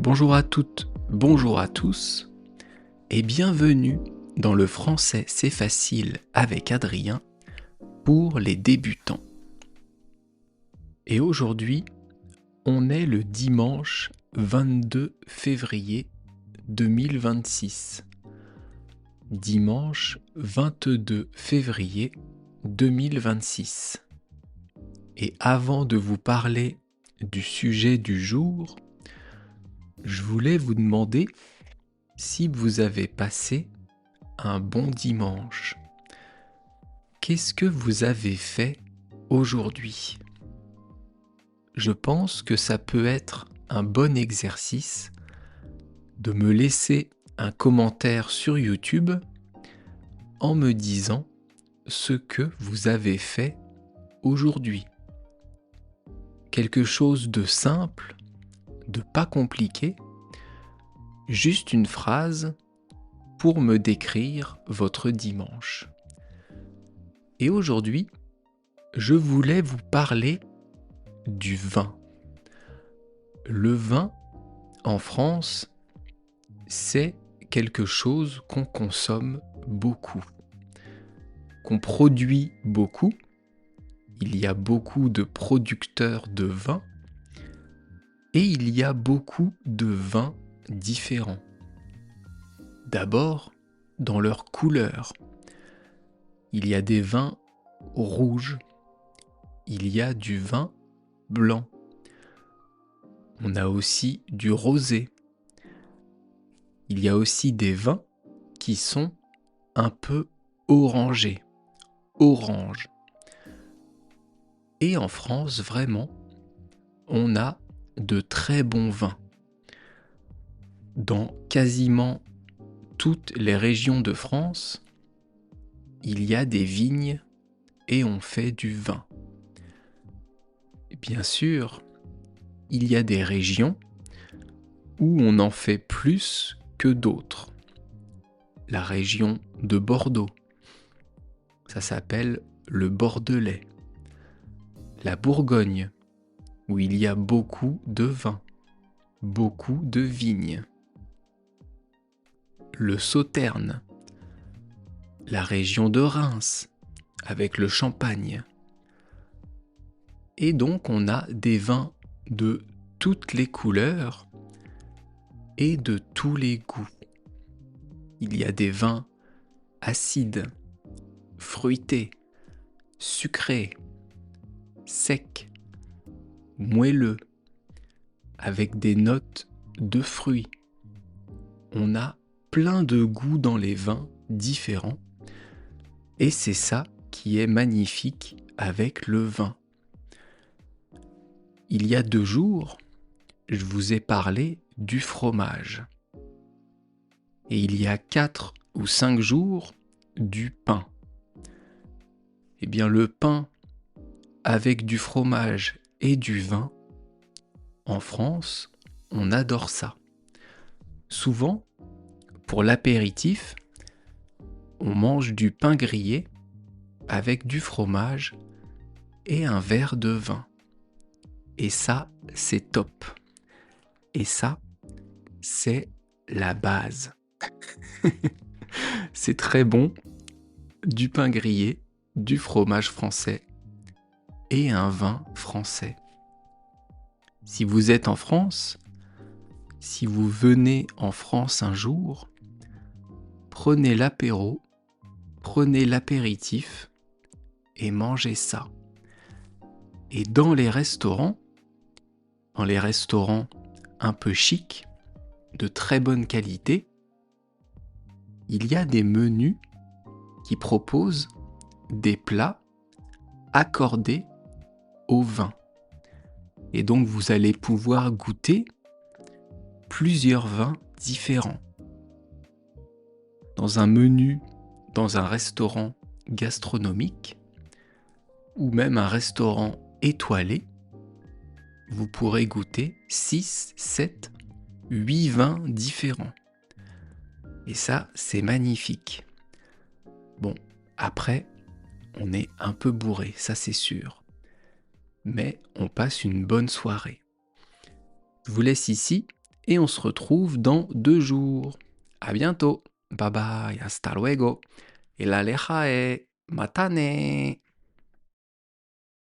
Bonjour à toutes, bonjour à tous, et bienvenue dans le français c'est facile avec Adrien pour les débutants. Et aujourd'hui, on est le dimanche 22 février 2026. Dimanche 22 février 2026. Et avant de vous parler du sujet du jour, je voulais vous demander si vous avez passé un bon dimanche. Qu'est-ce que vous avez fait aujourd'hui ? Je pense que ça peut être un bon exercice de me laisser un commentaire sur YouTube en me disant ce que vous avez fait aujourd'hui. Quelque chose de simple, de pas compliqué, juste une phrase pour me décrire votre dimanche. Et aujourd'hui, je voulais vous parler du vin. Le vin, en France, c'est quelque chose qu'on consomme beaucoup, qu'on produit beaucoup. Il y a beaucoup de producteurs de vin et il y a beaucoup de vins différents. D'abord, dans leur couleur. Il y a des vins rouges, il y a du vin blanc. On a aussi du rosé. Il y a aussi des vins qui sont un peu orangés, orange. Et en France, vraiment, on a de très bons vins. Dans quasiment toutes les régions de France, il y a des vignes et on fait du vin. Et bien sûr, il y a des régions où on en fait plus que d'autres. La région de Bordeaux, ça s'appelle le Bordelais. La Bourgogne, où il y a beaucoup de vins, beaucoup de vignes. Le Sauternes, la région de Reims, avec le champagne. Et donc on a des vins de toutes les couleurs et de tous les goûts. Il y a des vins acides, fruités, sucrés, secs, moelleux, avec des notes de fruits. On a plein de goûts dans les vins différents et c'est ça qui est magnifique avec le vin. Il y a 2 jours, je vous ai parlé du fromage. Et il y a 4 ou 5 jours, du pain. Eh bien, le pain avec du fromage et du vin, en France, on adore ça. Souvent, pour l'apéritif, on mange du pain grillé avec du fromage et un verre de vin. Et ça, c'est top. Et ça, c'est la base. C'est très bon, du pain grillé, du fromage français et un vin français. Si vous êtes en France, si vous venez en France un jour, prenez l'apéro, prenez l'apéritif et mangez ça. Et dans les restaurants un peu chics, de très bonne qualité, il y a des menus qui proposent des plats accordés au vin. Et donc vous allez pouvoir goûter plusieurs vins différents. Dans un menu, dans un restaurant gastronomique, ou même un restaurant étoilé, vous pourrez goûter 6, 7, 8 vins différents. Et ça, c'est magnifique. Bon, après, on est un peu bourré, ça c'est sûr. Mais on passe une bonne soirée. Je vous laisse ici et on se retrouve dans 2 jours. À bientôt. Bye bye, hasta luego. Et la leja matane.